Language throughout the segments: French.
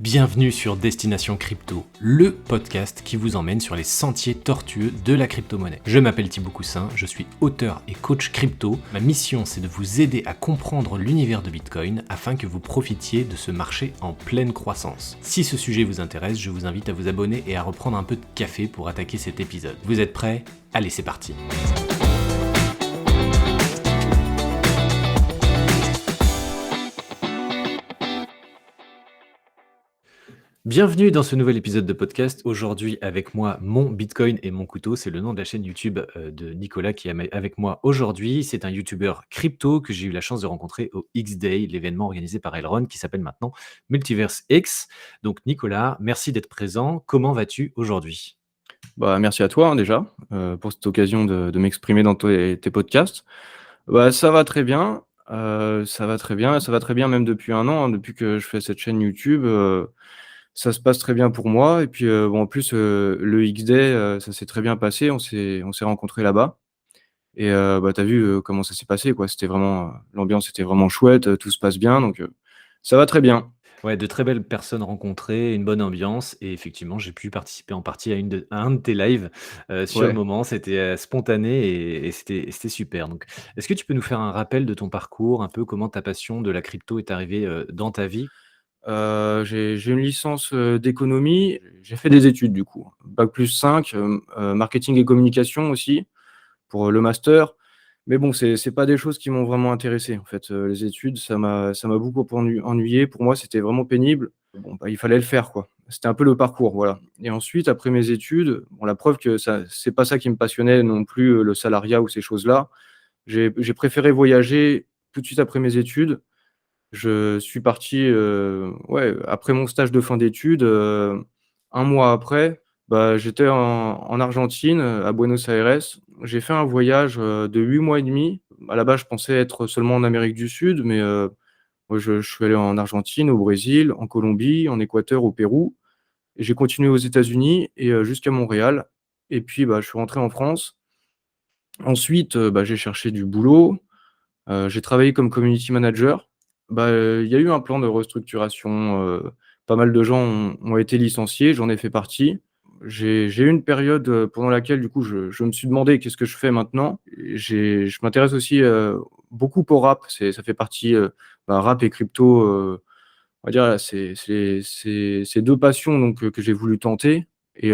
Bienvenue sur Destination Crypto, le podcast qui vous emmène sur les sentiers tortueux de la crypto-monnaie. Je m'appelle Thibaut Coussin, je suis auteur et coach crypto. Ma mission, c'est de vous aider à comprendre l'univers de Bitcoin afin que vous profitiez de ce marché en pleine croissance. Si ce sujet vous intéresse, je vous invite à vous abonner et à reprendre un peu de café pour attaquer cet épisode. Vous êtes prêts ? Allez, c'est parti. Bienvenue dans ce nouvel épisode de podcast. Aujourd'hui avec moi, mon Bitcoin et mon couteau, c'est le nom de la chaîne YouTube de Nicolas qui est avec moi aujourd'hui. C'est un YouTuber crypto que j'ai eu la chance de rencontrer au X-Day, l'événement organisé par Elrond qui s'appelle maintenant Multiverse X. Donc Nicolas, merci d'être présent. Comment vas-tu aujourd'hui ? Merci à toi déjà pour cette occasion de m'exprimer dans tes podcasts. Ça va très bien, ça va très bien, ça va très bien même depuis 1 an, hein, depuis que je fais cette chaîne YouTube, ça se passe très bien pour moi et puis, en plus, le X-Day, ça s'est très bien passé. On s'est rencontrés là-bas et tu as vu, comment ça s'est passé, quoi. C'était vraiment, l'ambiance était vraiment chouette, tout se passe bien donc ça va très bien. Ouais, de très belles personnes rencontrées, une bonne ambiance et effectivement, j'ai pu participer en partie à un de tes lives, sur le Ouais. moment. C'était, spontané et c'était super. Donc, est-ce que tu peux nous faire un rappel de ton parcours, un peu comment ta passion de la crypto est arrivée, dans ta vie? J'ai une licence, d'économie. J'ai fait des études du coup, bac+5, marketing et communication aussi pour, le master. Mais bon, c'est pas des choses qui m'ont vraiment intéressé en fait, les études, ça m'a beaucoup ennuyé. Pour moi, c'était vraiment pénible. Bon, il fallait le faire quoi. C'était un peu le parcours, voilà. Et ensuite, après mes études, bon, la preuve que ça c'est pas ça qui me passionnait non plus, le salariat ou ces choses-là. J'ai préféré voyager tout de suite après mes études. Je suis parti, ouais, après mon stage de fin d'études, 1 mois après, j'étais en Argentine, à Buenos Aires. J'ai fait un voyage, de 8 mois et demi. À la base, je pensais être seulement en Amérique du Sud, mais moi je suis allé en Argentine, au Brésil, en Colombie, en Équateur, au Pérou et j'ai continué aux États-Unis et jusqu'à Montréal et puis, je suis rentré en France. Ensuite, j'ai cherché du boulot. J'ai travaillé comme community manager. Il y a eu un plan de restructuration, pas mal de gens ont été licenciés, j'en ai fait partie. J'ai eu une période, pendant laquelle du coup je me suis demandé: «Qu'est-ce que je fais maintenant?» Et je m'intéresse aussi, beaucoup au rap, ça fait partie, rap et crypto, on va dire, c'est 2 passions donc que j'ai voulu tenter et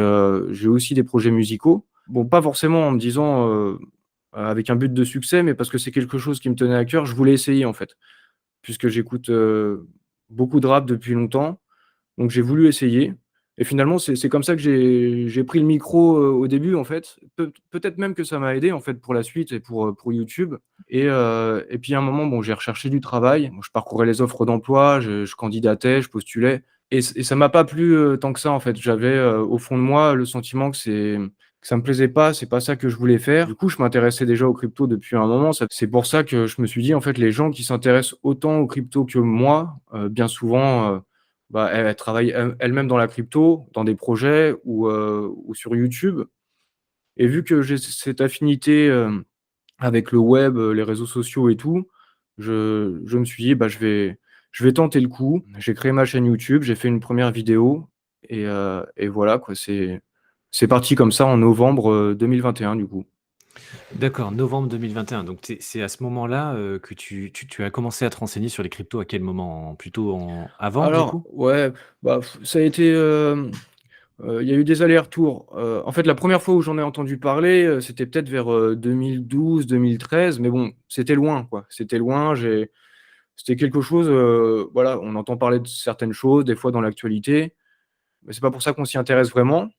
j'ai aussi des projets musicaux. Bon, pas forcément en me disant, avec un but de succès, mais parce que c'est quelque chose qui me tenait à cœur. Je voulais essayer, en fait, puisque j'écoute, beaucoup de rap depuis longtemps, donc j'ai voulu essayer et finalement, c'est comme ça que j'ai pris le micro, au début, en fait. Peut-être même que ça m'a aidé, en fait, pour la suite et pour YouTube et puis à un moment, bon, j'ai recherché du travail. Bon, je parcourais les offres d'emploi, je candidatais, je postulais et ça m'a pas plu, tant que ça, en fait. J'avais, au fond de moi, le sentiment que ça me plaisait pas, c'est pas ça que je voulais faire. Du coup, je m'intéressais déjà aux cryptos depuis un moment. C'est pour ça que je me suis dit, en fait, les gens qui s'intéressent autant aux cryptos que moi, bien souvent, elles travaillent elles-mêmes dans la crypto, dans des projets ou sur YouTube et vu que j'ai cette affinité, avec le web, les réseaux sociaux et tout, je me suis dit: je vais tenter le coup». J'ai créé ma chaîne YouTube, j'ai fait une première vidéo et voilà quoi, c'est parti comme ça en novembre, 2021 du coup. D'accord, novembre 2021. Donc c'est à ce moment-là, que tu as commencé à te renseigner sur les cryptos à quel moment? Plutôt avant du Alors coup? ouais, ça a été, il y a eu des allers-retours. En fait, la première fois où j'en ai entendu parler, c'était peut-être vers, 2012-2013, mais bon, c'était loin quoi. C'était loin, c'était quelque chose, voilà, on entend parler de certaines choses, des fois dans l'actualité, mais c'est pas pour ça qu'on s'y intéresse vraiment.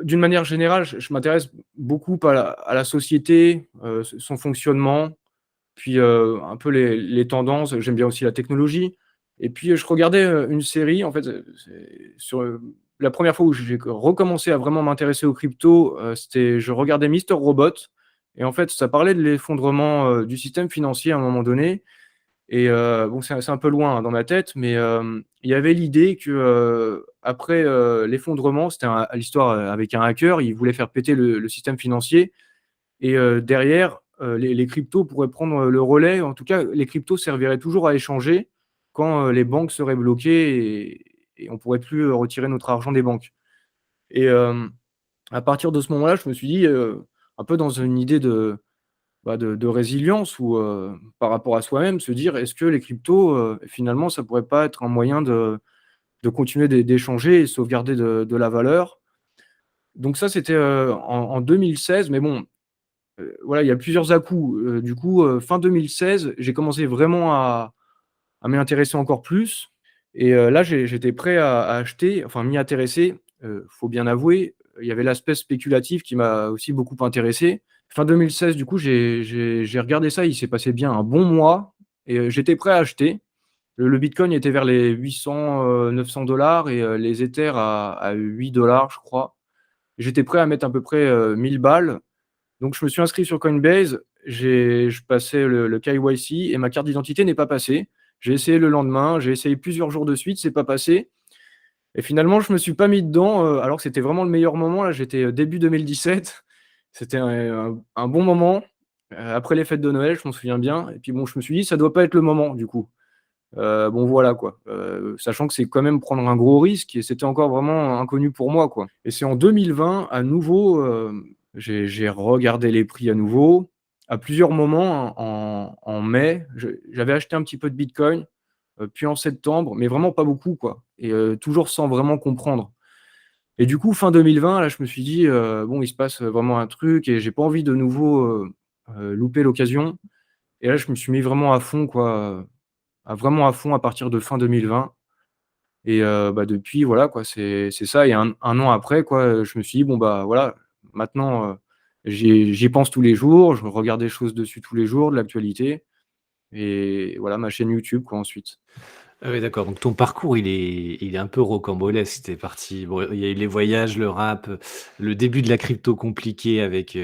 D'une manière générale, je m'intéresse beaucoup à la société, son fonctionnement, puis, un peu les tendances. J'aime bien aussi la technologie et puis, je regardais, une série en fait, c'est sur, la première fois où j'ai recommencé à vraiment m'intéresser aux cryptos, c'était je regardais Mister Robot et en fait, ça parlait de l'effondrement, du système financier à un moment donné et bon, c'est un peu loin, hein, dans ma tête, mais il y avait l'idée que, après, l'effondrement, c'était l'histoire, avec un hacker, il voulait faire péter le système financier et derrière, les cryptos pourraient prendre, le relais. En tout cas, les cryptos serviraient toujours à échanger quand, les banques seraient bloquées et on pourrait plus, retirer notre argent des banques. Et à partir de ce moment-là, je me suis dit, un peu dans une idée de résilience ou par rapport à soi-même, se dire: «Est-ce que les cryptos, finalement, ça pourrait pas être un moyen de continuer d'échanger et sauvegarder de la valeur?» Donc ça, c'était, en 2016, mais bon, voilà, il y a plusieurs à-coups. Du coup, fin 2016, j'ai commencé vraiment à m'y intéresser encore plus et là, j'étais prêt à acheter, enfin m'y intéresser. Faut bien avouer, il y avait l'aspect spéculatif qui m'a aussi beaucoup intéressé. Fin 2016, du coup, j'ai regardé ça, il s'est passé bien un bon mois et j'étais prêt à acheter. Le bitcoin était vers les 800, 900 et les Ethers à 8 je crois. J'étais prêt à mettre à peu près, 1 000 balles. Donc je me suis inscrit sur Coinbase, je passais le KYC et ma carte d'identité n'est pas passée. J'ai essayé le lendemain, j'ai essayé plusieurs jours de suite, c'est pas passé et finalement je me suis pas mis dedans, alors que c'était vraiment le meilleur moment là, j'étais, début 2017. C'était un bon moment, après les fêtes de Noël, je m'en souviens bien et puis bon, je me suis dit: «Ça doit pas être le moment» du coup. Bon voilà quoi, sachant que c'est quand même prendre un gros risque et c'était encore vraiment inconnu pour moi quoi et c'est en 2020 à nouveau, j'ai regardé les prix à nouveau. À plusieurs moments en mai, j'avais acheté un petit peu de bitcoin, puis en septembre, mais vraiment pas beaucoup quoi et toujours sans vraiment comprendre et du coup fin 2020 là, je me suis dit: «Bon il se passe vraiment un truc et j'ai pas envie de nouveau, louper l'occasion» et là je me suis mis vraiment à fond quoi, vraiment à fond à partir de fin 2020 et bah, depuis voilà quoi, c'est ça et un an après quoi, je me suis dit: «Bon bah, voilà, maintenant, j'y pense tous les jours, je regarde des choses dessus tous les jours, de l'actualité» et voilà ma chaîne YouTube quoi ensuite. Ah oui, d'accord, donc ton parcours, il est un peu rocambolesque. Tu parti bon, il y a eu les voyages, le rap, le début de la crypto compliqué avec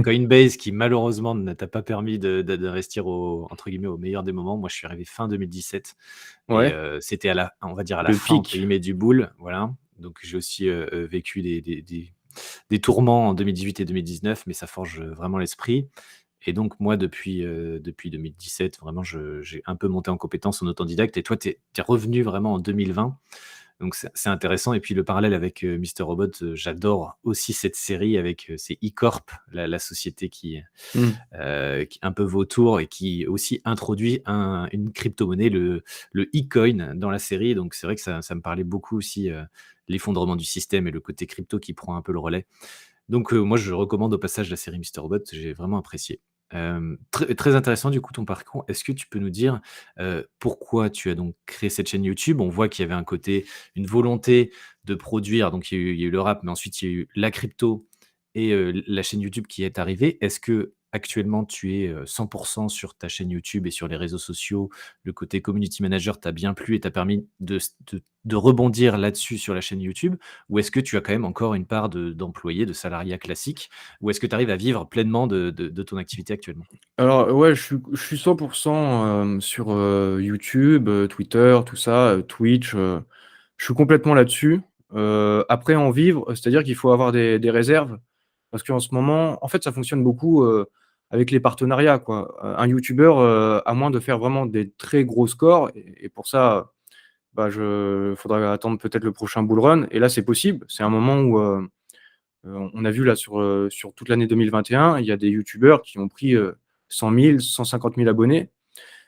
Coinbase qui malheureusement ne t'a pas permis d'investir au entre guillemets «au meilleur des moments». Moi, je suis arrivé fin 2017 et Ouais, c'était à la on va dire «à la le fin» entre pic. guillemets du bull, voilà. Donc j'ai aussi, vécu des tourments en 2018 et 2019, mais ça forge, vraiment l'esprit. Et donc moi depuis 2017 vraiment j'ai un peu monté en compétence en autodidacte et toi tu es revenu vraiment en 2020. Donc c'est intéressant et puis le parallèle avec, Mister Robot, j'adore aussi cette série avec, c'est E-Corp, la société Mmh. qui un peu vautour et qui aussi introduit une crypto-monnaie, le e-coin dans la série. Donc c'est vrai que ça me parlait beaucoup aussi, l'effondrement du système et le côté crypto qui prend un peu le relais. Donc moi, je recommande au passage la série Mister Robot, j'ai vraiment apprécié. Très intéressant du coup ton parcours. Est-ce que tu peux nous dire, pourquoi tu as donc créé cette chaîne YouTube? On voit qu'il y avait un côté, une volonté de produire, donc il y a eu le rap, mais ensuite il y a eu la crypto et la chaîne YouTube qui est arrivée. Est-ce que actuellement tu es, 100 sur ta chaîne YouTube et sur les réseaux sociaux? Le côté community manager t'a bien plu et t'a permis de rebondir là-dessus sur la chaîne YouTube? Ou est-ce que tu as quand même encore une part d'employé, de salariat classique? Ou est-ce que tu arrives à vivre pleinement de ton activité actuellement? Alors ouais, je suis 100 sur, YouTube, Twitter, tout ça, Twitch, je suis complètement là-dessus. Après en vivre, c'est-à-dire qu'il faut avoir des réserves parce qu'en ce moment en fait, ça fonctionne beaucoup, avec les partenariats, quoi. Un youtubeur, à moins de faire vraiment des très gros scores et pour ça, bah, je faudra attendre peut-être le prochain bull run et là, c'est possible. C'est un moment où, on a vu là sur toute l'année 2021, il y a des youtubeurs qui ont pris, 100 000, 150 000 abonnés.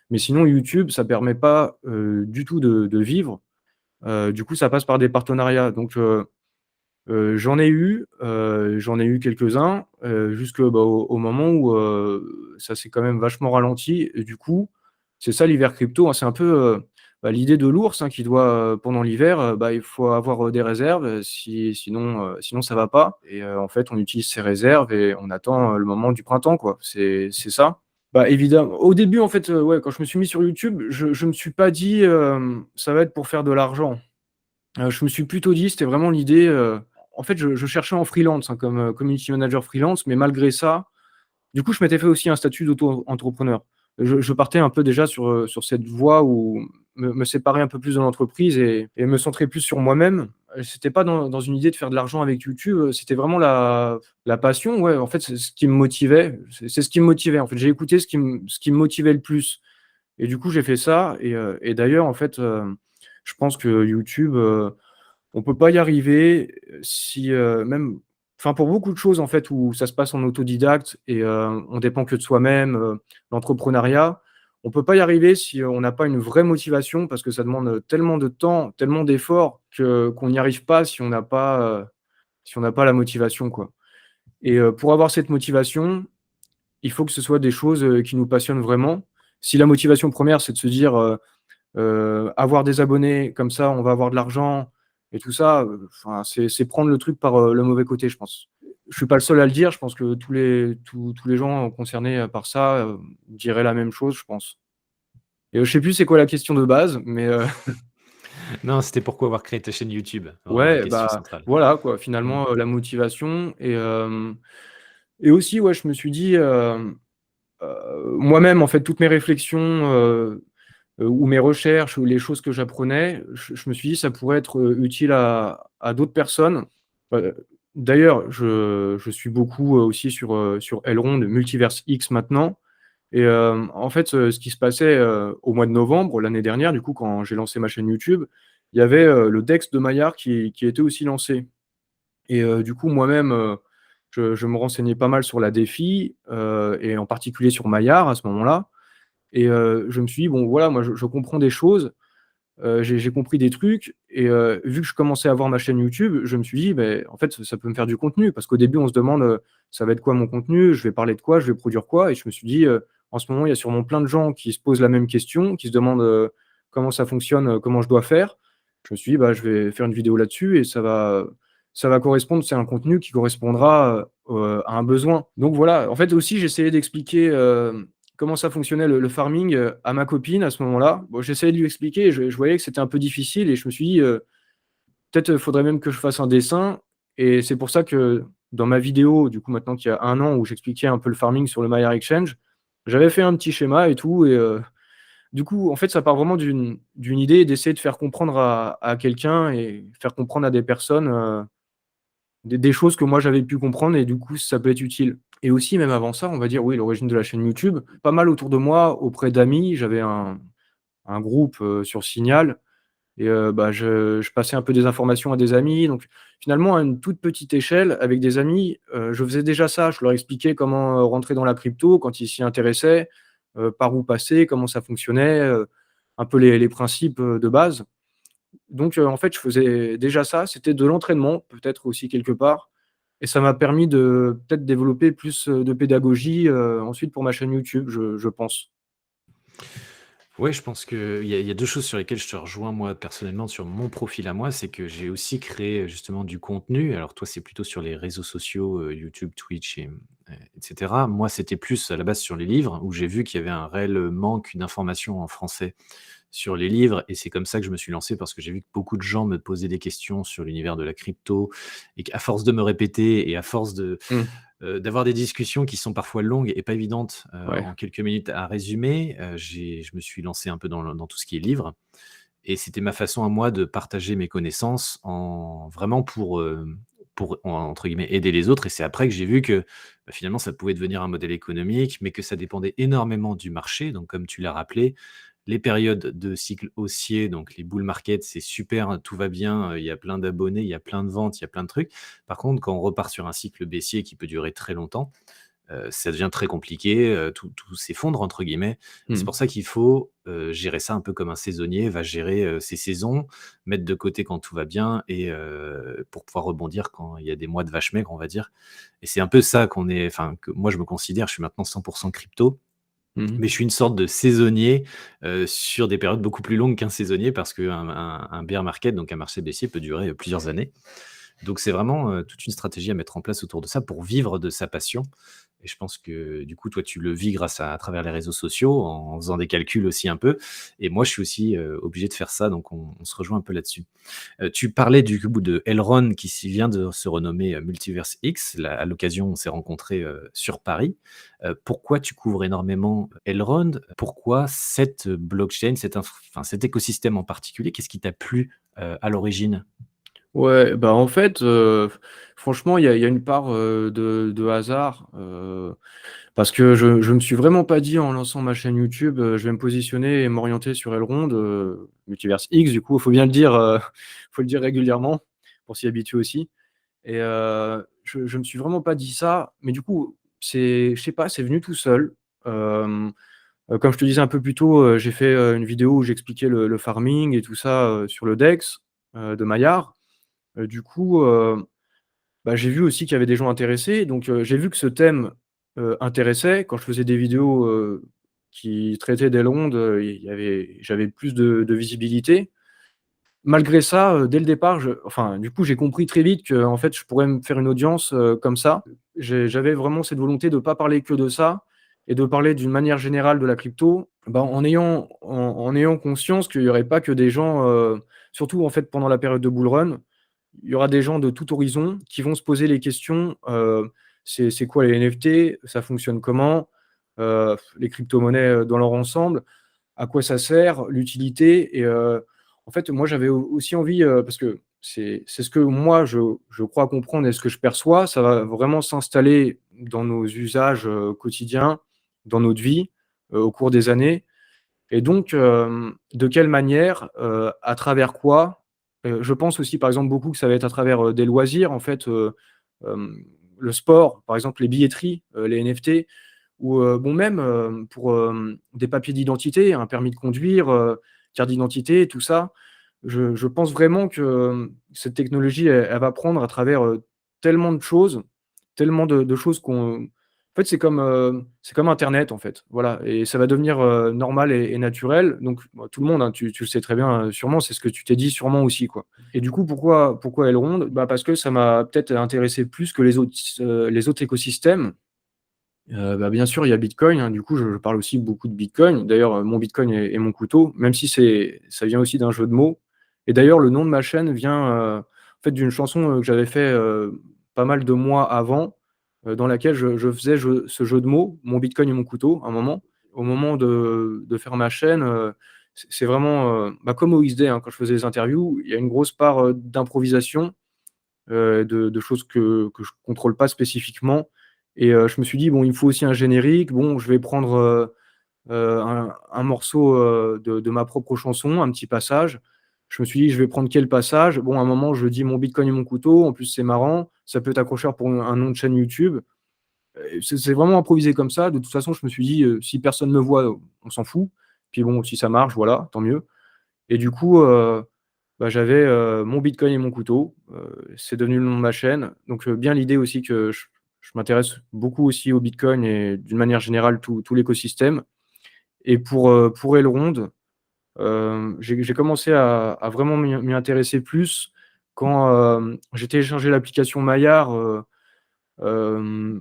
Mais sinon YouTube, ça permet pas, du tout de vivre. Du coup, ça passe par des partenariats. Donc j'en ai eu quelques-uns, jusque, bah, au moment où, ça s'est quand même vachement ralenti et du coup, c'est ça l'hiver crypto, hein. C'est un peu, bah, l'idée de l'ours, hein, qui doit, pendant l'hiver, bah, il faut avoir, des réserves, sinon ça va pas et en fait, on utilise ces réserves et on attend, le moment du printemps, quoi. C'est ça. Bah, évidemment au début, en fait, ouais, quand je me suis mis sur YouTube, je me suis pas dit, «Ça va être pour faire de l'argent». Je me suis plutôt dit, c'était vraiment l'idée, en fait, je cherchais en freelance, hein, comme, community manager freelance, mais malgré ça, du coup, je m'étais fait aussi un statut d'auto-entrepreneur. Je partais un peu déjà sur cette voie où me séparer un peu plus de l'entreprise et me centrer plus sur moi-même. C'était pas dans une idée de faire de l'argent avec YouTube, c'était vraiment la passion, ouais, en fait, c'est ce qui me motivait. C'est ce qui me motivait, en fait. J'ai écouté ce qui me motivait le plus et du coup, j'ai fait ça et d'ailleurs, en fait, Je pense que YouTube, on peut pas y arriver si, même enfin, pour beaucoup de choses, en fait, où ça se passe en autodidacte et on dépend que de soi-même, l'entrepreneuriat, on peut pas y arriver si on n'a pas une vraie motivation parce que ça demande, tellement de temps, tellement d'efforts qu'on n'y arrive pas si on n'a pas la motivation, quoi. Et pour avoir cette motivation, il faut que ce soit des choses, qui nous passionnent vraiment. Si la motivation première, c'est de se dire, avoir des abonnés, comme ça on va avoir de l'argent et tout ça, enfin c'est prendre le truc par, le mauvais côté, je pense. Je suis pas le seul à le dire, je pense que tous les gens concernés, par ça, diraient la même chose, je pense. Et je sais plus c'est quoi la question de base, mais Non, c'était pourquoi avoir créé ta chaîne YouTube, vraiment la ouais, question bah, centrale. voilà quoi, Mmh. finalement, la motivation et aussi, ouais, je me suis dit, moi-même, en fait, toutes mes réflexions, ou mes recherches ou les choses que j'apprenais, je me suis dit: «Ça pourrait être, utile à d'autres personnes». Heu, D'ailleurs, je suis beaucoup, aussi sur Elrond, Multiverse X maintenant et en fait, ce qui se passait, au mois de novembre, l'année dernière, du coup, quand j'ai lancé ma chaîne YouTube, il y avait, le Dex de Maillard qui était aussi lancé et du coup, moi-même, je me renseignais pas mal sur la défi, et en particulier sur Maillard à ce moment-là et je me suis dit: «Bon, voilà, moi, je comprends des choses, j'ai compris des trucs et vu que je commençais à avoir ma chaîne YouTube, je me suis dit: «Beh, en fait, ça peut me faire du contenu». Parce qu'au début, on se demande, «Ça va être quoi mon contenu? Je vais parler de quoi? Je vais produire quoi?» et je me suis dit, «En ce moment, il y a sûrement plein de gens qui se posent la même question, qui se demandent, comment ça fonctionne, comment je dois faire». Je me suis dit: «Bah, je vais faire une vidéo là-dessus et ça va correspondre, c'est un contenu qui correspondra, à un besoin». Donc voilà, en fait aussi j'essayais d'expliquer, comment ça fonctionnait le farming, à ma copine à ce moment-là. Bon, j'essayais de lui expliquer, je voyais que c'était un peu difficile et je me suis dit, «Peut-être, faudrait même que je fasse un dessin» et c'est pour ça que dans ma vidéo, du coup, maintenant qu'il y a 1 an où j'expliquais un peu le farming sur le Maillard Exchange, j'avais fait un petit schéma et tout et du coup, en fait, ça part vraiment d'une idée d'essayer de faire comprendre à quelqu'un et faire comprendre à des personnes, des choses que moi j'avais pu comprendre et du coup, ça peut être utile. Et aussi, même avant ça, on va dire, oui, l'origine de la chaîne YouTube, pas mal autour de moi, auprès d'amis, j'avais un groupe, sur Signal et bah, je passais un peu des informations à des amis. Donc finalement, à une toute petite échelle, avec des amis, je faisais déjà ça. Je leur expliquais comment, rentrer dans la crypto quand ils s'y intéressaient, par où passer, comment ça fonctionnait, un peu les principes, de base. Donc en fait, je faisais déjà ça. C'était de l'entraînement, peut-être aussi quelque part et ça m'a permis de peut-être développer plus, de pédagogie, ensuite pour ma chaîne YouTube, je pense. Ouais, je pense qu'il y a 2 choses sur lesquelles je te rejoins moi personnellement sur mon profil à moi, c'est que j'ai aussi créé, justement du contenu. Alors toi, c'est plutôt sur les réseaux sociaux, YouTube, Twitch et Moi, c'était plus à la base sur les livres où j'ai vu qu'il y avait un réel, manque d'informations en français sur les livres et c'est comme ça que je me suis lancé parce que j'ai vu que beaucoup de gens me posaient des questions sur l'univers de la crypto et qu'à force de me répéter et à force Mmh. d'avoir des discussions qui sont parfois longues et pas évidentes, Ouais. en quelques minutes à résumer, je me suis lancé un peu dans tout ce qui est livre et c'était ma façon à moi de partager mes connaissances en vraiment pour entre guillemets «aider les autres» et c'est après que j'ai vu que, bah, finalement ça pouvait devenir un modèle économique, mais que ça dépendait énormément du marché. Donc comme tu l'as rappelé, les périodes de cycle haussier, donc les bull market, c'est super, hein, tout va bien, il y a plein d'abonnés, il y a plein de ventes, il y a plein de trucs. Par contre, quand on repart sur un cycle baissier qui peut durer très longtemps, ça devient très compliqué, tout «s'effondre» entre guillemets et c'est Mmh. pour ça qu'il faut, gérer ça un peu comme un saisonnier va gérer, ses saisons, mettre de côté quand tout va bien et pour pouvoir rebondir quand il y a des mois de vache maigre, on va dire et c'est un peu ça que moi je me considère, je suis maintenant 100 crypto, Mmh mh. mais je suis une sorte de saisonnier, sur des périodes beaucoup plus longues qu'un saisonnier parce qu'un bear market, donc un marché baissier peut durer, plusieurs années. Donc c'est vraiment, toute une stratégie à mettre en place autour de ça pour vivre de sa passion et je pense que du coup, toi, tu le vis grâce à travers les réseaux sociaux, en faisant des calculs aussi un peu et moi, je suis aussi, obligé de faire ça donc on se rejoint un peu là-dessus. Tu parlais du coup de Elrond qui vient de se renommer, Multiverse X. Là, à l'occasion, on s'est rencontrés, sur Paris. Pourquoi tu couvres énormément Elrond? Pourquoi cette blockchain, cet écosystème en particulier? Qu'est-ce qui t'a plu, à l'origine? Ouais, bah, en fait, franchement, il y a une part, de hasard, parce que je me suis vraiment pas dit en lançant ma chaîne YouTube, «Je vais me positionner et m'orienter sur Elrond», Multiverse X du coup, il faut bien le dire, faut le dire régulièrement pour s'y habituer aussi et je me suis vraiment pas dit ça, mais du coup, je sais pas, c'est venu tout seul. Hem, Comme je te disais un peu plus tôt, j'ai fait, une vidéo où j'expliquais le farming et tout ça, sur le DEX, de Maillard. Du coup, bah, j'ai vu aussi qu'il y avait des gens intéressés, donc j'ai vu que ce thème, intéressait. Quand je faisais des vidéos, qui traitaient d'Elrond, j'avais plus de visibilité. Malgré ça, dès le départ, du coup, j'ai compris très vite qu'en fait, je pourrais me faire une audience, comme ça. J'avais vraiment cette volonté de pas parler que de ça et de parler d'une manière générale de la crypto, bah, en ayant conscience qu'il y aurait pas que des gens, surtout en fait pendant la période de bull run, il y aura des gens de tout horizon qui vont se poser les questions, c'est quoi les NFT? Ça fonctionne comment? Les cryptomonnaies, dans leur ensemble, à quoi ça sert? L'utilité et en fait, moi, j'avais aussi envie, parce que c'est ce que moi je crois comprendre et ce que je perçois, ça va vraiment s'installer dans nos usages, quotidiens, dans notre vie, au cours des années et donc, de quelle manière, à travers quoi? Je pense aussi, par exemple, beaucoup que ça va être à travers, des loisirs, en fait, hem, le sport, par exemple, les billetteries, les NFT ou, bon, même, pour, des papiers d'identité, un permis de conduire, carte d'identité, tout ça. Je pense vraiment que, cette technologie, elle va prendre à travers, tellement de choses, tellement de choses qu'on en fait, c'est comme internet, en fait, voilà et ça va devenir, normal et naturel donc bah, tout le monde, hein, tu le sais très bien, sûrement, c'est ce que tu t'es dit sûrement aussi, quoi et du coup, pourquoi Elrond? Bah, parce que ça m'a peut-être intéressé plus que les autres écosystèmes. Bah, bien sûr, il y a Bitcoin, hein, du coup, je parle aussi beaucoup de Bitcoin. D'ailleurs, mon Bitcoin est mon couteau, même si ça vient aussi d'un jeu de mots et d'ailleurs, le nom de ma chaîne vient, en fait, d'une chanson, que j'avais fait, pas mal de mois avant, dans laquelle je faisais ce jeu de mots, mon Bitcoin et mon couteau, à un moment. Au moment de faire ma chaîne, c'est vraiment, bah, comme OXD, hein, quand je faisais les interviews, il y a une grosse part, d'improvisation de choses que je contrôle pas spécifiquement et je me suis dit: «Bon, il me faut aussi un générique. Bon, je vais prendre, un morceau, de ma propre chanson, un petit passage». Je me suis dit: «Je vais prendre quel passage?» Bon, à un moment, je dis: «Mon bitcoin et mon couteau». En plus, c'est marrant, ça peut être accrocheur pour un nom de chaîne YouTube. C'est vraiment improvisé comme ça. De toute façon, je me suis dit: «Si personne me voit, on s'en fout. Puis bon, si ça marche, voilà, tant mieux». Et du coup, bah, j'avais, mon bitcoin et mon couteau, c'est devenu le nom de ma chaîne. Donc, bien l'idée aussi que je m'intéresse beaucoup aussi au bitcoin et d'une manière générale tout l'écosystème et pour Elrond, j'ai commencé à vraiment m'y intéresser plus quand, j'ai téléchargé l'application Maillard, je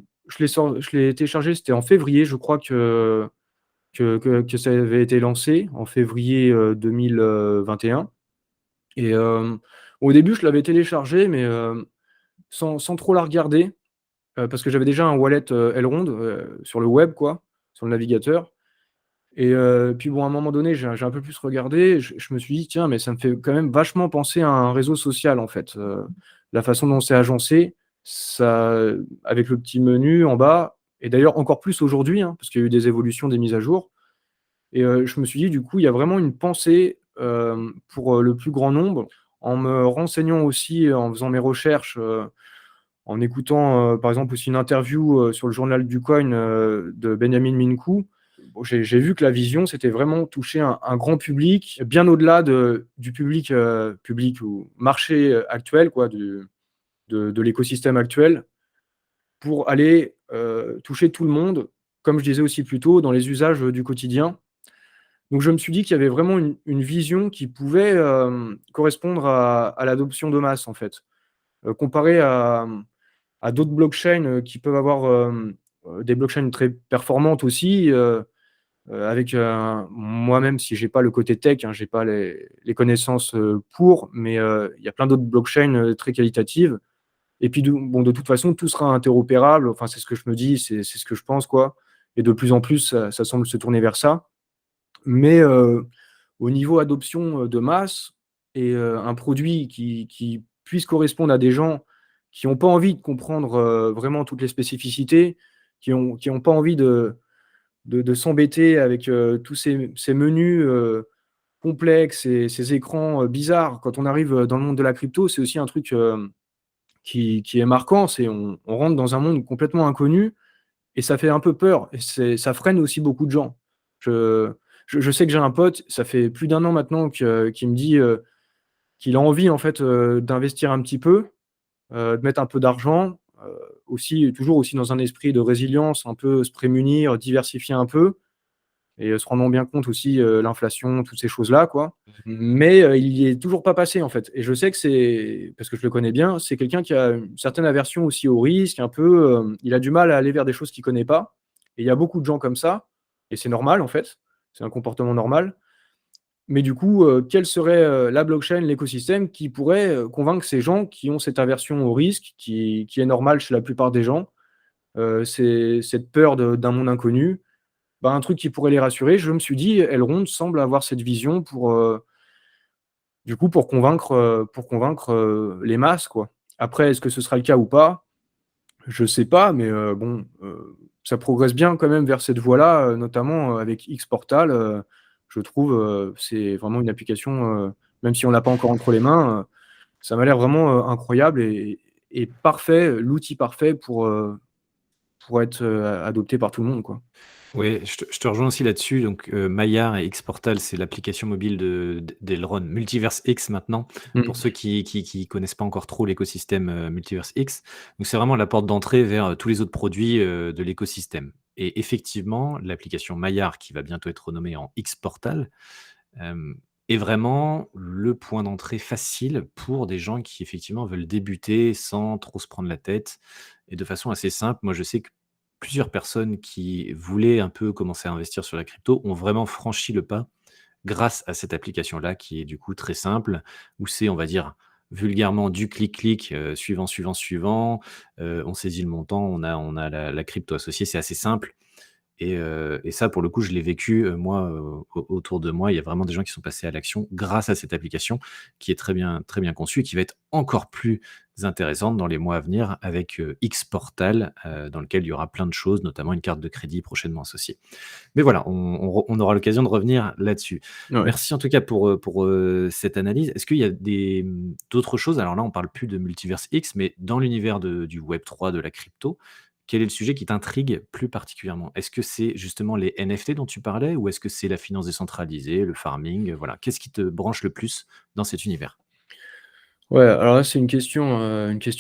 l'ai téléchargé, c'était en février, je crois que ça avait été lancé, en février, 2021 et au début, je l'avais téléchargée, mais sans trop la regarder, parce que j'avais déjà un wallet, Elrond, sur le web quoi, sur le navigateur et puis bon, à un moment donné, j'ai un peu plus regardé, je me suis dit: «Tiens, mais ça me fait quand même vachement penser à un réseau social en fait», la façon dont c'est agencé, ça avec le petit menu en bas et d'ailleurs encore plus aujourd'hui, hein, parce qu'il y a eu des évolutions, des mises à jour et je me suis dit: «Du coup, il y a vraiment une pensée, pour, le plus grand nombre». En me renseignant aussi, en faisant mes recherches, en écoutant, par exemple aussi une interview, sur le journal du coin, de Benjamin Minkou. Bon, j'ai vu que la vision, c'était vraiment toucher un grand public, bien au-delà du public ou marché, actuel quoi, de l'écosystème actuel, pour aller, toucher tout le monde, comme je disais aussi plus tôt, dans les usages, du quotidien. Donc je me suis dit qu'il y avait vraiment une vision qui pouvait, correspondre à l'adoption de masse, en fait. Comparé à d'autres blockchains, qui peuvent avoir, des blockchains très performantes aussi, avec, moi-même si j'ai pas le côté tech, hein, j'ai pas les connaissances, pour, mais, il y a plein d'autres blockchains, très qualitatives et puis de toute façon, tout sera interopérable. Enfin, c'est ce que je me dis, c'est ce que je pense, quoi et de plus en plus, ça semble se tourner vers ça. Mais, au niveau adoption, de masse et un produit qui puisse correspondre à des gens qui ont pas envie de comprendre, vraiment toutes les spécificités, qui ont pas envie de s'embêter avec, tous ces menus, complexes et ces écrans, bizarres. Quand on arrive, dans le monde de la crypto, c'est aussi un truc, qui est marquant, c'est on rentre dans un monde complètement inconnu et ça fait un peu peur et ça freine aussi beaucoup de gens. Je je sais que j'ai un pote, ça fait plus d'1 an maintenant qu'il me dit, qu'il a envie en fait, d'investir un petit peu, de mettre un peu d'argent, aussi toujours aussi dans un esprit de résilience, un peu se prémunir, diversifier un peu et se rendant bien compte aussi, l'inflation, toutes ces choses-là, quoi. Mais, il y est toujours pas passé, en fait et je sais que c'est parce que je le connais bien, c'est quelqu'un qui a une certaine aversion aussi au risque, un peu, il a du mal à aller vers des choses qu'il connaît pas et il y a beaucoup de gens comme ça et c'est normal, en fait. C'est un comportement normal. Mais du coup, quelle serait, la blockchain, l'écosystème qui pourrait, convaincre ces gens qui ont cette aversion au risque qui est normale chez la plupart des gens? C'est cette peur d'un monde inconnu. Bah, un truc qui pourrait les rassurer, je me suis dit: «Elrond semble avoir cette vision pour, du coup, pour convaincre, les masses, quoi». Après, est-ce que ce sera le cas ou pas? Je sais pas, mais bon, ça progresse bien quand même vers cette voie-là, notamment, avec Xportal, je trouve, c'est vraiment une application, même si on l'a pas encore entre les mains, ça m'a l'air vraiment, incroyable et parfait, l'outil parfait pour être, adopté par tout le monde, quoi. Oui, je te rejoins aussi là-dessus. Donc, Maillard et Xportal, c'est l'application mobile d'Elrond, Multiverse X maintenant, pour Mmh. ceux qui connaissent pas encore trop l'écosystème, Multiverse X. Donc c'est vraiment la porte d'entrée vers, tous les autres produits, de l'écosystème. Et effectivement, l'application Maillard, qui va bientôt être renommée en Xportal, hem, est vraiment le point d'entrée facile pour des gens qui effectivement veulent débuter sans trop se prendre la tête et de façon assez simple. Moi, je sais que plusieurs personnes qui voulaient un peu commencer à investir sur la crypto ont vraiment franchi le pas grâce à cette application-là qui est du coup très simple, où c'est, on va dire, vulgairement du clic-clic, suivant, suivant, suivant, on saisit le montant, on a la crypto associée, c'est assez simple et ça, pour le coup, je l'ai vécu, moi, autour de moi. Il y a vraiment des gens qui sont passés à l'action grâce à cette application qui est très bien conçue et qui va être encore plus intéressante dans les mois à venir avec, Xportal, dans lequel il y aura plein de choses, notamment une carte de crédit prochainement associée. Mais voilà, on aura l'occasion de revenir là-dessus. Ouais. Merci en tout cas pour cette analyse. Est-ce qu'il y a d'autres choses? Alors là, on parle plus de Multiverse X, mais dans l'univers du Web3, de la crypto, quel est le sujet qui t'intrigue plus particulièrement? Est-ce que c'est justement les NFT dont tu parlais ou est-ce que c'est la finance décentralisée, le farming? Voilà, qu'est-ce qui te branche le plus dans cet univers? Ouais, alors là, c'est une question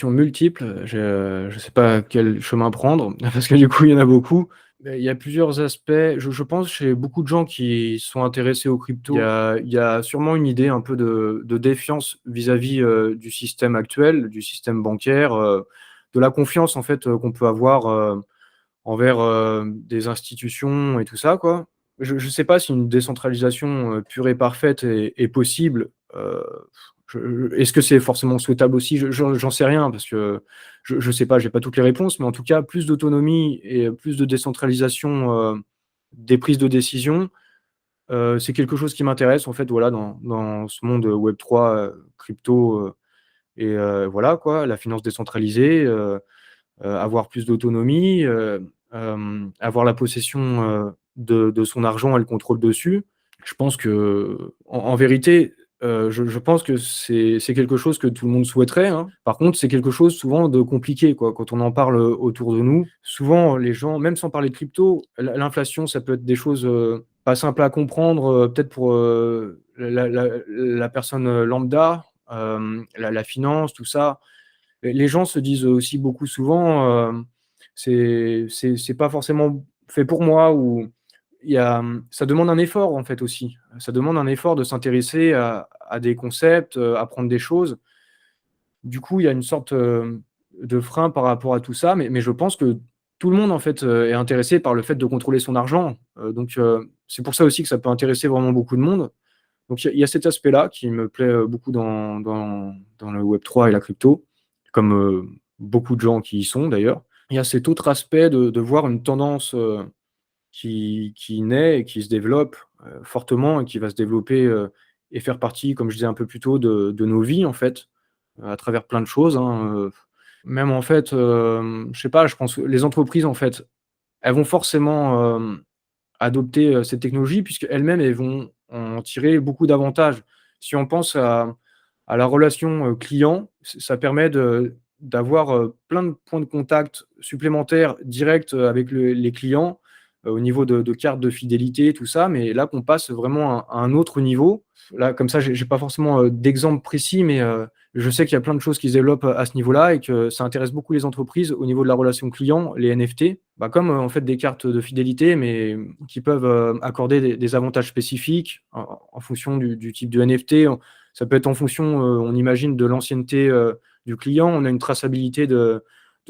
multiple. Je sais pas quel chemin prendre parce que du coup, il y en a beaucoup. Mais il y a plusieurs aspects. Je pense chez beaucoup de gens qui sont intéressés aux cryptos, il y a sûrement une idée un peu de défiance vis-à-vis, du système actuel, du système bancaire, de la confiance en fait, qu'on peut avoir, envers, des institutions et tout ça, quoi. Je sais pas si une décentralisation, pure et parfaite est possible, est-ce que c'est forcément souhaitable aussi? J'en sais rien parce que je sais pas, j'ai pas toutes les réponses, mais en tout cas, plus d'autonomie et plus de décentralisation, des prises de décision, c'est quelque chose qui m'intéresse en fait, voilà, dans ce monde, Web3, crypto, et voilà quoi, la finance décentralisée, avoir plus d'autonomie, avoir la possession, de son argent et le contrôle dessus. Je pense qu'en vérité, je pense que c'est quelque chose que tout le monde souhaiterait, hein. Par contre, c'est quelque chose souvent de compliqué, quoi. Quand on en parle, autour de nous, souvent les gens, même sans parler de crypto, l'inflation, ça peut être des choses, pas simples à comprendre, peut-être pour, la personne, lambda, la finance, tout ça. Les gens se disent aussi beaucoup souvent, c'est pas forcément fait pour moi ou ça demande un effort en fait aussi. Ça demande un effort de s'intéresser à des concepts, apprendre des choses. Du coup, il y a une sorte, de frein par rapport à tout ça, mais je pense que tout le monde en fait, est intéressé par le fait de contrôler son argent, donc c'est pour ça aussi que ça peut intéresser vraiment beaucoup de monde. Donc il y a cet aspect-là qui me plaît, beaucoup dans le Web3 et la crypto, comme, beaucoup de gens qui y sont d'ailleurs. Il y a cet autre aspect de voir une tendance, qui naît et qui se développe, fortement et qui va se développer, et faire partie, comme je disais un peu plus tôt, de nos vies en fait. à travers plein de choses, hein, même en fait, je sais pas, je pense que les entreprises, en fait, elles vont forcément, adopter, cette technologie puisqu'elles-mêmes, elles vont en tirer beaucoup d'avantages. Si on pense à la relation, client, ça permet d'avoir, plein de points de contact supplémentaires directs, avec les clients, au niveau de cartes de fidélité, tout ça. Mais là qu'on passe vraiment à un autre niveau. Là, comme ça, j'ai pas forcément, d'exemple précis, mais je sais qu'il y a plein de choses qui se développent à ce niveau-là et que ça intéresse beaucoup les entreprises au niveau de la relation client, les NFT. Bah, comme, en fait, des cartes de fidélité, mais qui peuvent, accorder des avantages spécifiques en fonction du type de NFT. Ça peut être en fonction, on imagine, de l'ancienneté, du client. On a une traçabilité de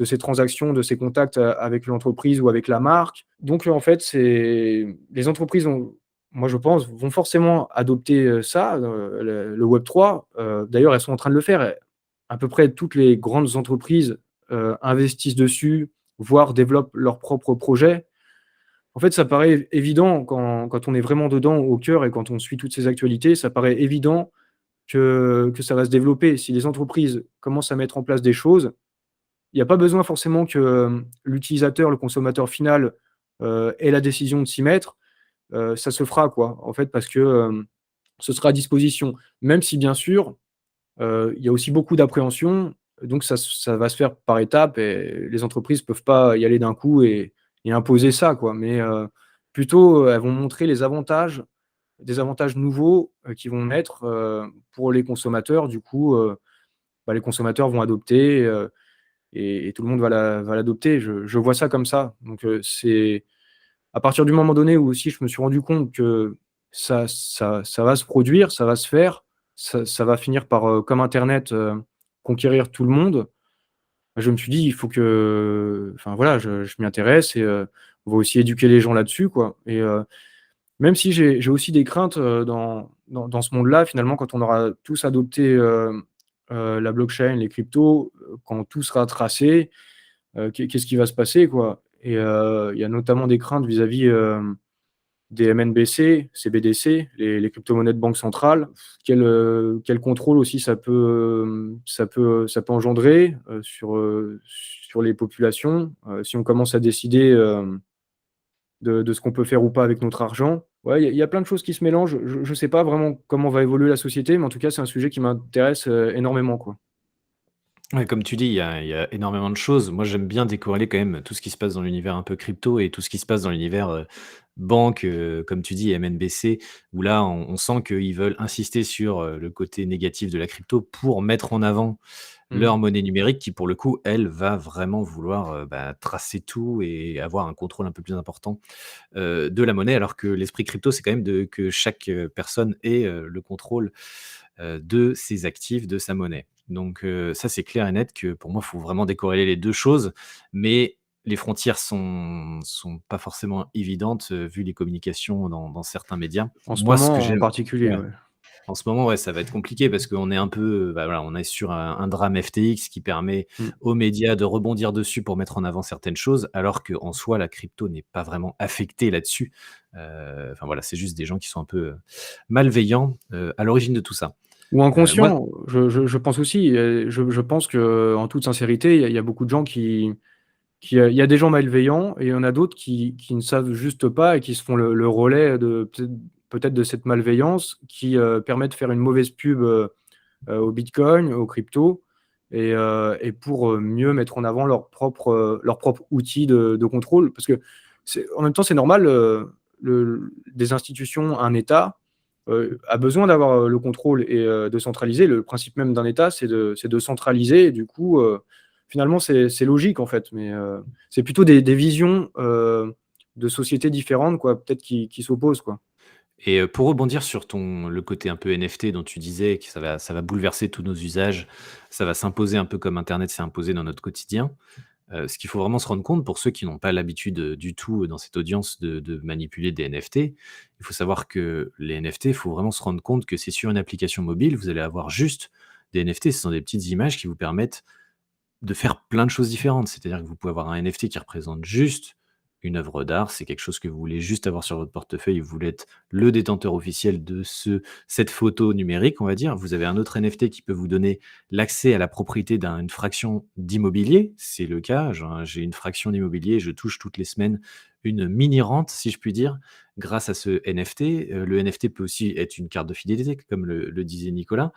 ses transactions, de ses contacts, avec l'entreprise ou avec la marque. Donc, en fait, c'est les entreprises moi, je pense, vont forcément adopter, ça, le Web3. D'ailleurs, elles sont en train de le faire. À peu près toutes les grandes entreprises, investissent dessus, voire développent leurs propres projets. En fait, ça paraît évident quand on est vraiment dedans, au cœur et quand on suit toutes ces actualités, ça paraît évident que ça va se développer. Si les entreprises commencent à mettre en place des choses, il y a pas besoin forcément que, l'utilisateur, le consommateur final, ait la décision de s'y mettre. Ça se fera quoi, en fait, parce que, ce sera à disposition. Même si bien sûr, il y a aussi beaucoup d'appréhension, donc ça va se faire par étapes et les entreprises peuvent pas y aller d'un coup et imposer ça quoi. Mais, plutôt, elles vont montrer les avantages, des avantages nouveaux, qu'ils vont mettre, pour les consommateurs. Du coup, bah, les consommateurs vont adopter, et tout le monde va l'adopter. Je vois ça comme ça. Donc, c'est à partir du moment donné où aussi je me suis rendu compte que ça va se produire, ça va se faire, ça va finir par, comme internet, conquérir tout le monde. Je me suis dit: «Il faut que» enfin voilà, je m'y intéresse et on va aussi éduquer les gens là-dessus, quoi. Et même si j'ai aussi des craintes, dans ce monde-là, finalement, quand on aura tous adopté, la blockchain, les cryptos, quand tout sera tracé, qu'est-ce qui va se passer, quoi? Et il y a notamment des craintes vis-à-vis, des MNBC, CBDC, les cryptomonnaies de banque centrale. Quel contrôle aussi ça peut engendrer, sur les populations, si on commence à décider, de ce qu'on peut faire ou pas avec notre argent. Ouais, il y a plein de choses qui se mélangent. Je sais pas vraiment comment va évoluer la société, mais en tout cas, c'est un sujet qui m'intéresse, énormément, quoi. Ouais, comme tu dis, il y a énormément de choses. Moi, j'aime bien décorréler quand même tout ce qui se passe dans l'univers un peu crypto et tout ce qui se passe dans l'univers, banque, comme tu dis, MNBC, où là, on sent qu'ils veulent insister sur, le côté négatif de la crypto pour mettre en avant Mmh. leur monnaie numérique qui, pour le coup, elle, va vraiment vouloir, tracer tout et avoir un contrôle un peu plus important, de la monnaie. Alors que l'esprit crypto, c'est quand même que chaque, personne ait, le contrôle, de ses actifs, de sa monnaie. Donc ça, c'est clair et net que pour moi, il faut vraiment décorréler les 2 choses, mais les frontières sont pas forcément évidentes, vu les communications dans certains médias. En ce Moi, ce que moment en j'aime particulier, ouais. ouais. En ce moment, ouais, ça va être compliqué parce qu'on est un peu, bah, voilà, on est sur un drame FTX qui permet Mmh. aux médias de rebondir dessus pour mettre en avant certaines choses, alors qu'en soi, la crypto n'est pas vraiment affectée là-dessus. Enfin voilà, c'est juste des gens qui sont un peu, malveillants, à l'origine de tout ça. Ou Moi inconscient, je pense aussi, je pense qu'en toute sincérité, il y a beaucoup de gens il y a des gens malveillants et il y en a d'autres qui ne savent juste pas et qui se font le relais de peut-être de cette malveillance qui, permet de faire une mauvaise pub, au bitcoin, aux cryptos et pour, mieux mettre en avant leur propre outil de contrôle. Parce que c'est en même temps, c'est normal, des institutions, un État, a besoin d'avoir, le contrôle et de centraliser. Le principe même d'un État, c'est de centraliser et du coup, finalement, c'est logique, en fait. Mais c'est plutôt des visions, de sociétés différentes, quoi, peut-être qui s'opposent, quoi. et pour rebondir sur le côté un peu NFT dont tu disais que ça va bouleverser tous nos usages, ça va s'imposer un peu comme internet s'est imposé dans notre quotidien. Ce qu'il faut vraiment se rendre compte pour ceux qui n'ont pas l'habitude, du tout, dans cette audience de manipuler des NFT, il faut savoir que les NFT, il faut vraiment se rendre compte que c'est sur une application mobile, vous allez avoir juste des NFT, ce sont des petites images qui vous permettent de faire plein de choses différentes. C'est-à-dire que vous pouvez avoir un NFT qui représente juste une œuvre d'art, c'est quelque chose que vous voulez juste avoir sur votre portefeuille, vous voulez être le détenteur officiel de cette photo numérique, on va dire. Vous avez un autre NFT qui peut vous donner l'accès à la propriété d'une fraction d'immobilier, c'est le cas. J'ai une fraction d'immobilier, je touche toutes les semaines une mini rente, si je puis dire, grâce à ce NFT. Le NFT peut aussi être une carte de fidélité, comme le disait Nicolas,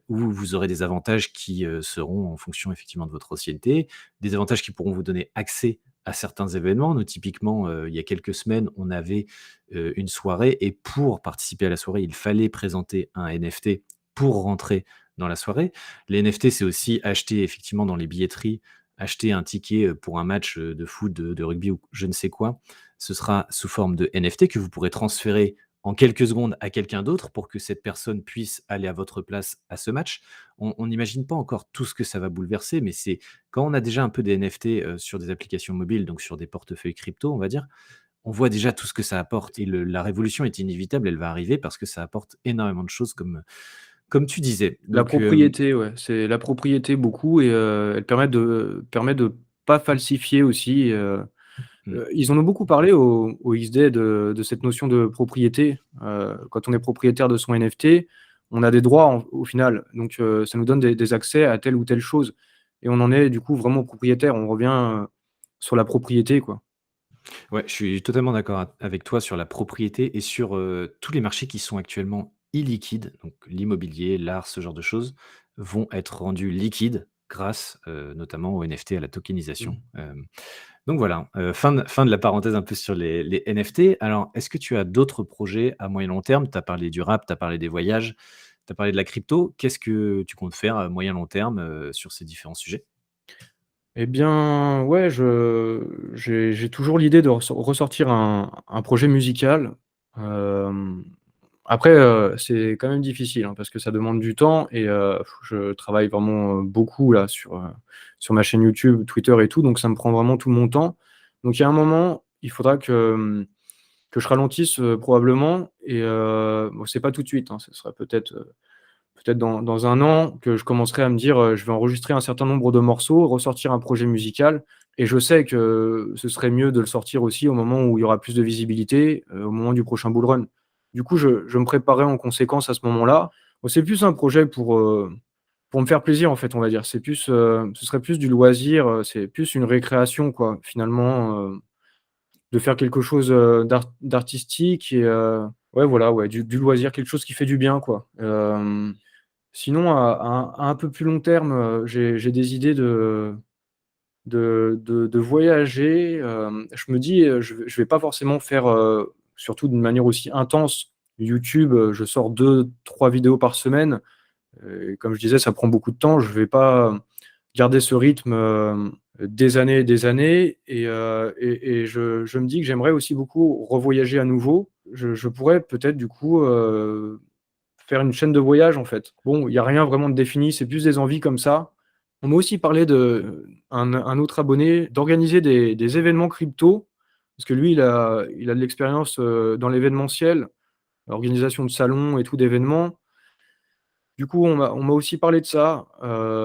où vous aurez des avantages qui seront en fonction effectivement de votre ancienneté, des avantages qui pourront vous donner accès à certains événements. Nous, typiquement, il y a quelques semaines, on avait une soirée et pour participer à la soirée, il fallait présenter un NFT pour rentrer dans la soirée. Les NFT, c'est aussi acheter effectivement dans les billetteries, acheter un ticket pour un match de foot, de rugby ou je ne sais quoi. Ce sera sous forme de NFT que vous pourrez transférer en quelques secondes à quelqu'un d'autre pour que cette personne puisse aller à votre place à ce match. On n'imagine pas encore tout ce que ça va bouleverser, mais c'est quand on a déjà un peu des NFT sur des applications mobiles, donc sur des portefeuilles crypto, on va dire, on voit déjà tout ce que ça apporte et la révolution est inévitable, elle va arriver parce que ça apporte énormément de choses comme tu disais. La Donc, propriété, ouais, c'est la propriété beaucoup et elle permet de pas falsifier aussi, mmh, ils en ont beaucoup parlé au XDay de cette notion de propriété. Quand on est propriétaire de son NFT, on a des droits au final, donc ça nous donne des accès à telle ou telle chose et on en est du coup vraiment propriétaire. On revient, sur la propriété, quoi. ouais, je suis totalement d'accord avec toi sur la propriété et sur tous les marchés qui sont actuellement illiquides, donc l'immobilier, l'art, ce genre de choses, vont être rendus liquides grâce notamment au NFT, à la tokenisation. Mmh. Donc voilà, fin de la parenthèse un peu sur les NFT. Alors, est-ce que tu as d'autres projets à moyen long terme? Tu as parlé du rap, tu as parlé des voyages, tu as parlé de la crypto. Qu'est-ce que tu comptes faire à moyen long terme sur ces différents sujets? Eh bien, ouais, j'ai toujours l'idée de ressortir un projet musical. Hem, Après, c'est quand même difficile, hein, parce que ça demande du temps et je travaille vraiment, beaucoup là sur ma chaîne YouTube, Twitter et tout, donc ça me prend vraiment tout mon temps. Donc il y a un moment, il faudra que je ralentisse, probablement et bon, c'est pas tout de suite, hein, ce sera peut-être dans 1 an que je commencerai à me dire, je vais enregistrer un certain nombre de morceaux, ressortir un projet musical et je sais que ce serait mieux de le sortir aussi au moment où il y aura plus de visibilité, au moment du prochain bull run. Du coup, je me préparerai en conséquence à ce moment-là. Bon, c'est plus un projet pour me faire plaisir, en fait, on va dire. C'est plus, ce serait plus du loisir, c'est plus une récréation, quoi, finalement, de faire quelque chose, d'artistique et ouais, voilà, ouais, du loisir, quelque chose qui fait du bien, quoi. Sinon, à un peu plus long terme, j'ai des idées de voyager. Je me dis, je vais pas forcément faire, surtout d'une manière aussi intense, YouTube, je sors 2-3 vidéos par semaine. Et comme je disais, ça prend beaucoup de temps. Je vais pas garder ce rythme, des années et des années et je me dis que j'aimerais aussi beaucoup revoyager à nouveau. Je pourrais peut-être du coup, faire une chaîne de voyage, en fait. Bon, il y a rien vraiment de défini, c'est plus des envies comme ça. On m'a aussi parlé de un autre abonné d'organiser des événements crypto, parce que lui, il a de l'expérience, dans l'événementiel, organisation de salons et tout, d'événements. Du coup, on m'a aussi parlé de ça,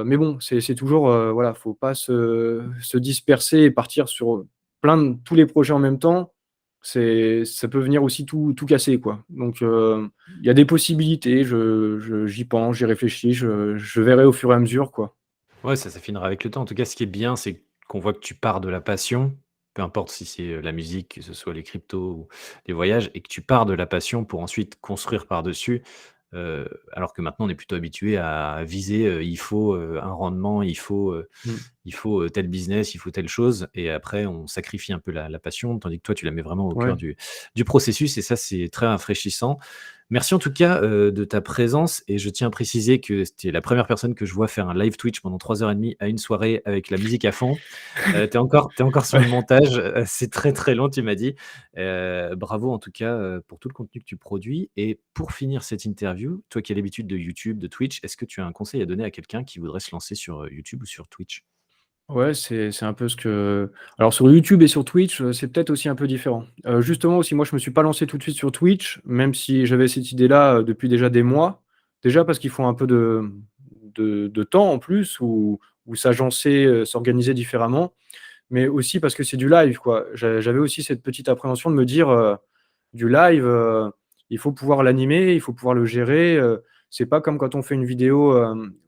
mais bon, c'est toujours, voilà, faut pas se disperser et partir sur tous les projets en même temps. Ça peut venir aussi tout casser, quoi. Donc, il y a des possibilités, j'y pense, j'y réfléchis, je verrai au fur et à mesure, quoi. Ouais, ça s'affinera avec le temps. En tout cas, ce qui est bien, c'est qu'on voit que tu pars de la passion, peu importe si c'est, la musique, que ce soit les cryptos ou les voyages et que tu pars de la passion pour ensuite construire par-dessus. Alors que maintenant on est plutôt habitué à viser, il faut, un rendement, Mmh. il faut, tel business, il faut telle chose et après on sacrifie un peu la passion, tandis que toi tu la mets vraiment au cœur Ouais. du processus et ça c'est très rafraîchissant. Merci en tout cas, de ta présence et je tiens à préciser que tu es la première personne que je vois faire un live Twitch pendant 3 heures et demie à une soirée avec la musique à fond. Tu encore sur le Ouais. montage, c'est très, très long tu m'as dit. Bravo en tout cas, pour tout le contenu que tu produis et pour finir cette interview, toi qui as l'habitude de YouTube, de Twitch, est-ce que tu as un conseil à donner à quelqu'un qui voudrait se lancer sur, YouTube ou sur Twitch? Ouais, c'est un peu ce que alors sur YouTube et sur Twitch, c'est peut-être aussi un peu différent. Justement aussi, moi, je me suis pas lancé tout de suite sur Twitch, même si j'avais cette idée-là, depuis déjà des mois. Déjà parce qu'il faut un peu de temps en plus ou s'agencer, s'organiser différemment. mais aussi parce que c'est du live, quoi. J'avais aussi cette petite appréhension de me dire, du live, il faut pouvoir l'animer, il faut pouvoir le gérer, c'est pas comme quand on fait une vidéo,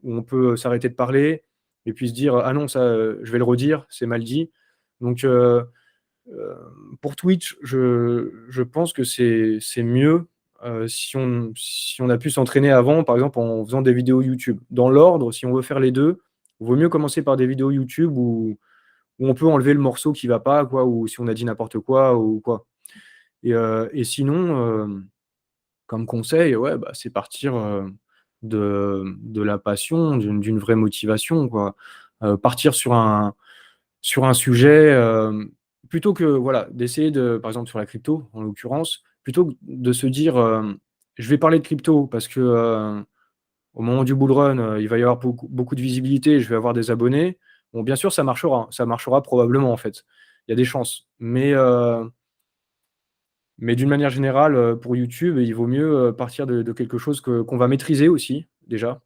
où on peut s'arrêter de parler et puis se dire: «Ah non, ça, je vais le redire, c'est mal dit». Donc heu, pour Twitch, je pense que c'est mieux, si on a pu s'entraîner avant, par exemple, en faisant des vidéos YouTube. Dans l'ordre, si on veut faire les 2, vaut mieux commencer par des vidéos YouTube où on peut enlever le morceau qui va pas, quoi, ou si on a dit n'importe quoi ou quoi. Et sinon, comme conseil, ouais, bah, c'est partir, de la passion, d'une vraie motivation, quoi. Partir sur un sujet, plutôt que, voilà, d'essayer de par exemple sur la crypto, en l'occurrence, plutôt que de se dire, «Je vais parler de crypto parce que, au moment du bull run, il va y avoir beaucoup de visibilité, je vais avoir des abonnés». Bon, bien sûr, ça marchera probablement, en fait. Il y a des chances, mais d'une manière générale, pour YouTube, il vaut mieux, partir de quelque chose qu'on va maîtriser aussi, déjà,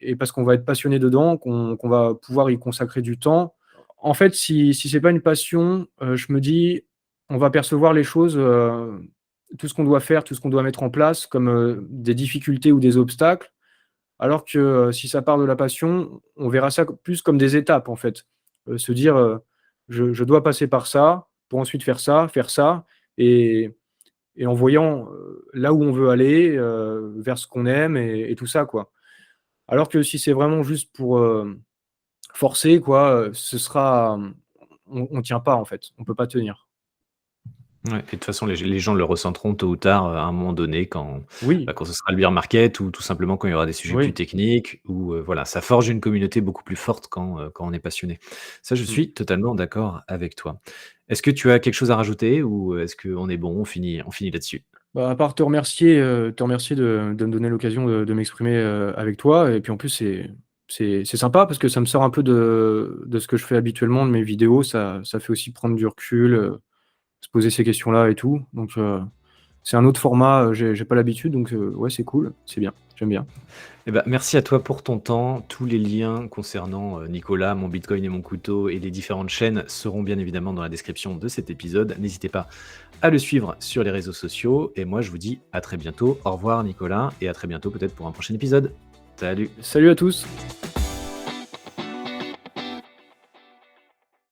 et parce qu'on va être passionné dedans, qu'on va pouvoir y consacrer du temps. En fait, si c'est pas une passion, je me dis: «On va percevoir les choses, tout ce qu'on doit faire, tout ce qu'on doit mettre en place comme, des difficultés ou des obstacles». Alors que, si ça part de la passion, on verra ça plus comme des étapes, en fait. Se dire, «Je dois passer par ça, pour ensuite faire ça», et et en voyant, là où on veut aller, vers ce qu'on aime et tout ça, quoi. Alors que si c'est vraiment juste pour, forcer, quoi, ce sera, on tient pas, en fait, on peut pas tenir. Ouais, et de toute façon, les gens le ressentiront tôt ou tard, à un moment donné Oui, quand ce sera le bear market ou tout simplement quand il y aura des sujets plus oui. techniques ou, voilà, ça forge une communauté beaucoup plus forte quand on est passionné. Ça, je Mmh. suis totalement d'accord avec toi. Est-ce que tu as quelque chose à rajouter ou est-ce qu'on est bon, on finit là-dessus? Bah, à part te remercier de me donner l'occasion de m'exprimer, avec toi, et puis en plus c'est sympa parce que ça me sort un peu de ce que je fais habituellement, de mes vidéos. Ça fait aussi prendre du recul, se poser ces questions-là et tout. Donc c'est un autre format, j'ai pas l'habitude, donc ouais, c'est cool, c'est bien, j'aime bien. Eh ben, merci à toi pour ton temps. Tous les liens concernant Nicolas, mon Bitcoin et mon couteau et les différentes chaînes seront bien évidemment dans la description de cet épisode. N'hésitez pas à le suivre sur les réseaux sociaux. Et moi, je vous dis à très bientôt. Au revoir Nicolas et à très bientôt peut-être pour un prochain épisode. Salut! Salut à tous!